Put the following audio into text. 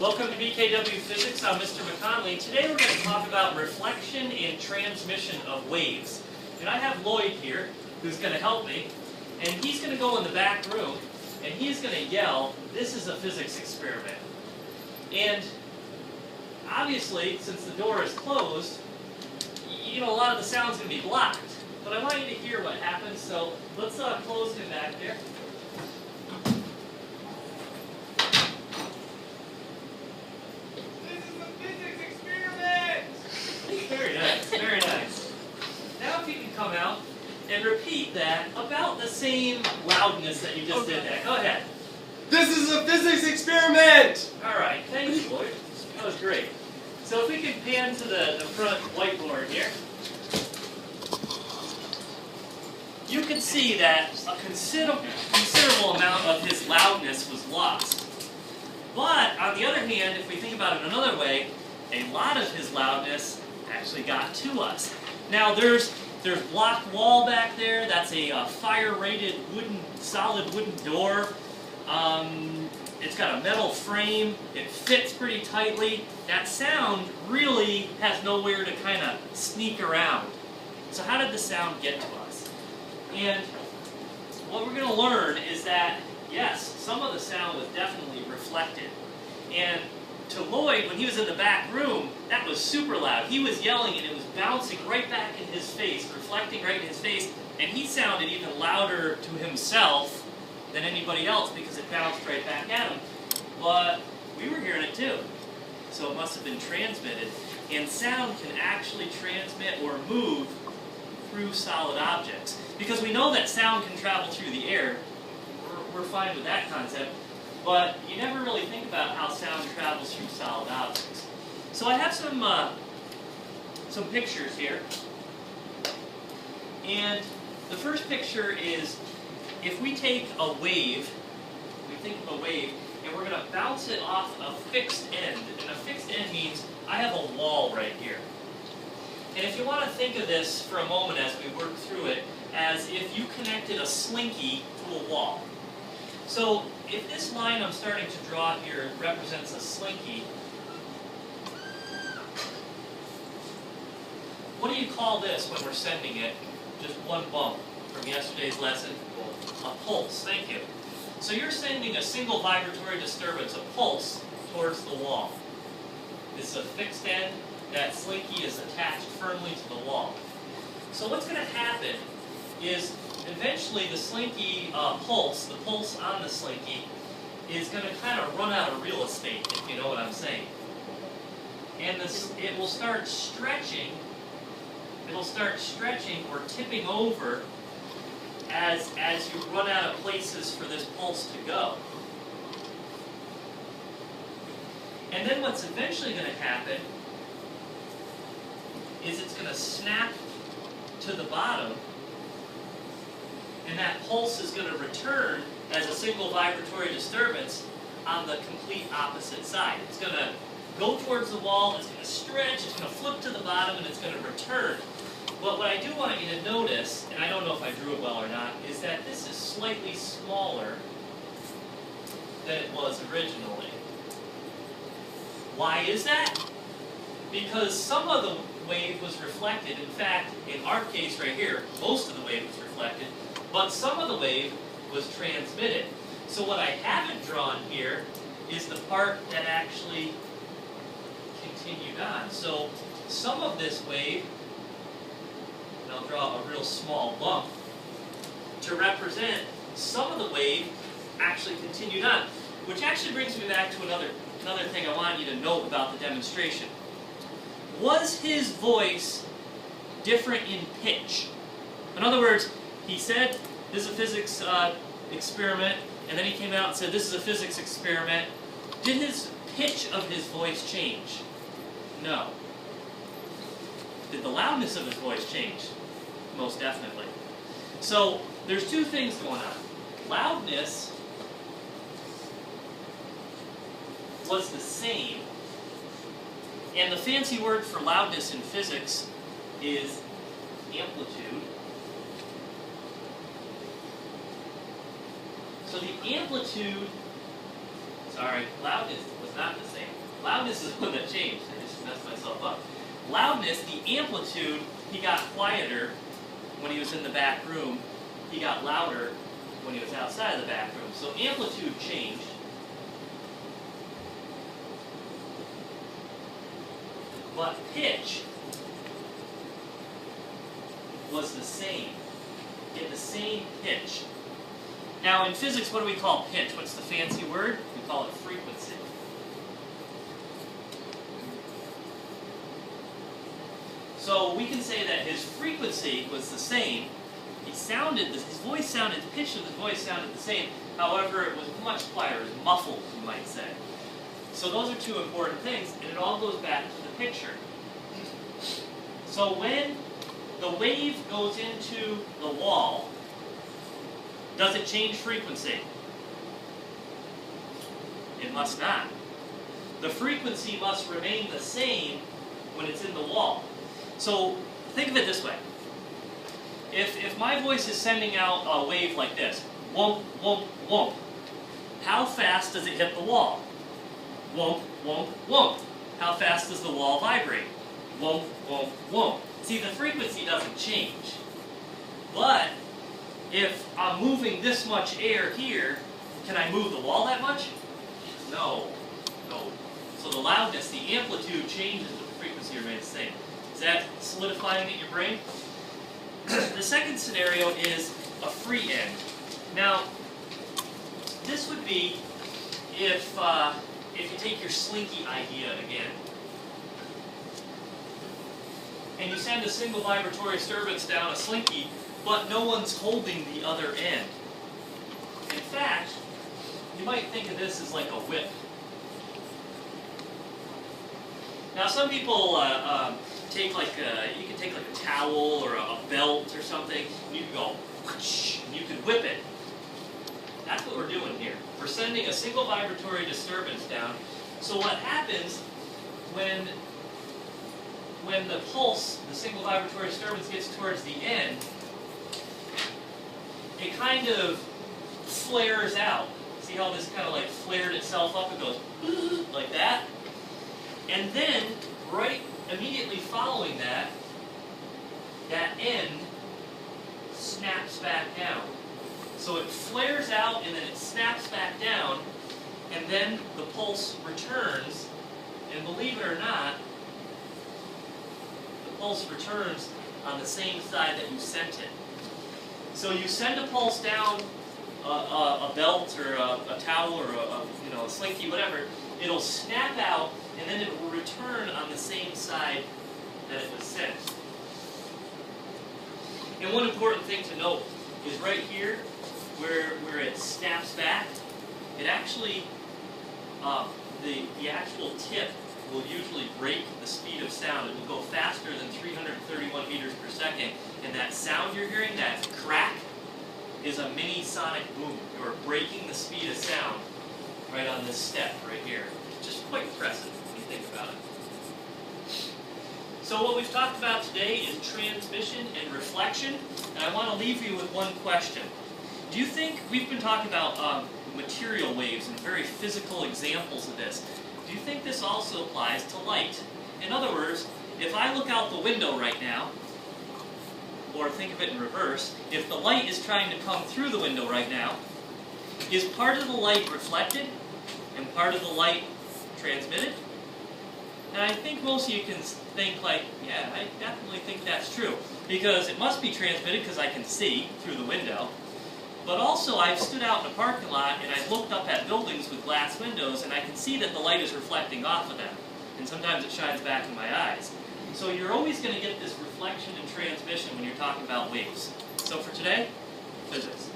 Welcome to BKW Physics. I'm Mr. McConley. Today we're going to talk about reflection and transmission of waves. And I have Lloyd here, who's going to help me. And he's going to go in the back room, and he's going to yell, "This is a physics experiment." And obviously, since the door is closed, a lot of the sound's going to be blocked. But I want you to hear what happens, so let's close him back there. Very nice, very nice. Now if you can come out and repeat that about the same loudness that you just did that. Go ahead. This is a physics experiment! Alright, thank you, Lloyd. That was great. So if we can pan to the front whiteboard here. You can see that a considerable amount of his loudness was lost. But on the other hand, if we think about it another way, a lot of his loudness actually got to us. Now there's block wall back there. That's a fire-rated solid wooden door. It's got a metal frame. It fits pretty tightly. That sound really has nowhere to kind of sneak around. So how did the sound get to us? And what we're going to learn is that, yes, some of the sound was definitely reflected. And to Lloyd, when he was in the back room, that was super loud. He was yelling and it was bouncing right back in his face, reflecting right in his face, and he sounded even louder to himself than anybody else because it bounced right back at him. But we were hearing it too. So it must have been transmitted. And sound can actually transmit or move through solid objects. Because we know that sound can travel through the air. We're fine with that concept. But you never really think about how sound travels through solid objects. So I have some pictures here. And the first picture is, if we take a wave, we think of a wave, and we're going to bounce it off a fixed end. And a fixed end means I have a wall right here. And if you want to think of this for a moment as we work through it, as if you connected a slinky to a wall. So if this line I'm starting to draw here represents a slinky, what do you call this when we're sending it? Just one bump from yesterday's lesson? A pulse, thank you. So you're sending a single vibratory disturbance, a pulse, towards the wall. This is a fixed end. That slinky is attached firmly to the wall. So what's going to happen is eventually the slinky pulse, the pulse on the slinky, is going to kind of run out of real estate, if you know what I'm saying. And it will start stretching. It'll start stretching or tipping over as you run out of places for this pulse to go. And then what's eventually going to happen is it's going to snap to the bottom, and that pulse is going to return as a single vibratory disturbance on the complete opposite side. It's going to go towards the wall, it's going to stretch, it's going to flip to the bottom, and it's going to return. But what I do want you to notice, and I don't know if I drew it well or not, is that this is slightly smaller than it was originally. Why is that? Because some of the wave was reflected. In fact, in our case right here, most of the wave was reflected, but some of the wave was transmitted. So what I haven't drawn here is the part that actually continued on. So some of this wave, and I'll draw a real small bump, to represent some of the wave actually continued on. Which actually brings me back to another thing I want you to note about the demonstration. Was his voice different in pitch? In other words, he said, "This is a physics experiment," and then he came out and said, "This is a physics experiment." Did his pitch of his voice change? No. Did the loudness of his voice change? Most definitely. So there's two things going on. Loudness was the same. And the fancy word for loudness in physics is amplitude. So the amplitude, sorry, loudness was not the same. loudness is the one that changed. I just messed myself up. Loudness, the amplitude, he got quieter when he was in the back room. He got louder when he was outside of the back room. So amplitude changed. But pitch was the same. In the same pitch. Now in physics, what do we call pitch? What's the fancy word? We call it frequency. So we can say that his frequency was the same. His voice sounded, the pitch of his voice sounded the same. However, it was much quieter, it was muffled, you might say. So those are two important things, and it all goes back to the picture. So when the wave goes into the wall, does it change frequency? It must not. The frequency must remain the same when it's in the wall. So think of it this way. If my voice is sending out a wave like this, whoomp, whoomp, whoomp, how fast does it hit the wall? Whoomp, whoomp, whoomp. How fast does the wall vibrate? Whoomp, whoomp, whoomp. See, the frequency doesn't change. But if I'm moving this much air here, can I move the wall that much? No. No. So the loudness, the amplitude changes, but the frequency remains the same. Is that solidifying in your brain? The second scenario is a free end. Now, this would be if you take your slinky idea again, and you send a single vibratory disturbance down a slinky, but no one's holding the other end. In fact, you might think of this as like a whip. Now, some people take like you can take like a towel or a belt or something, and you can go, and you can whip it. That's what we're doing here. We're sending a single vibratory disturbance down. So what happens when the pulse, the single vibratory disturbance, gets towards the end, it kind of flares out. See how this kind of like flared itself up? It goes like that. And then, right immediately following that, that end snaps back down. So it flares out and then it snaps back down, and then the pulse returns, and believe it or not, the pulse returns on the same side that you sent it. So you send a pulse down a belt or a towel or a slinky, whatever, it'll snap out, and then it will return on the same side that it was sent. And one important thing to note is right here, where it snaps back, it actually, the actual tip will usually break the speed of sound. It will go faster than 331 meters per second, and that sound you're hearing, that crack, is a mini sonic boom. You're breaking the speed of sound right on this step right here. Just quite impressive when you think about it. So what we've talked about today is transmission and reflection, and I want to leave you with one question. Do you think, we've been talking about material waves and very physical examples of this, do you think this also applies to light? In other words, if I look out the window right now, or think of it in reverse, if the light is trying to come through the window right now, is part of the light reflected and part of the light transmitted? And I think most of you can think like, yeah, I definitely think that's true. Because it must be transmitted because I can see through the window. But also I've stood out in a parking lot and I've looked up at buildings with glass windows and I can see that the light is reflecting off of them. And sometimes it shines back in my eyes. So you're always going to get this reflection and transmission when you're talking about waves. So for today, physics.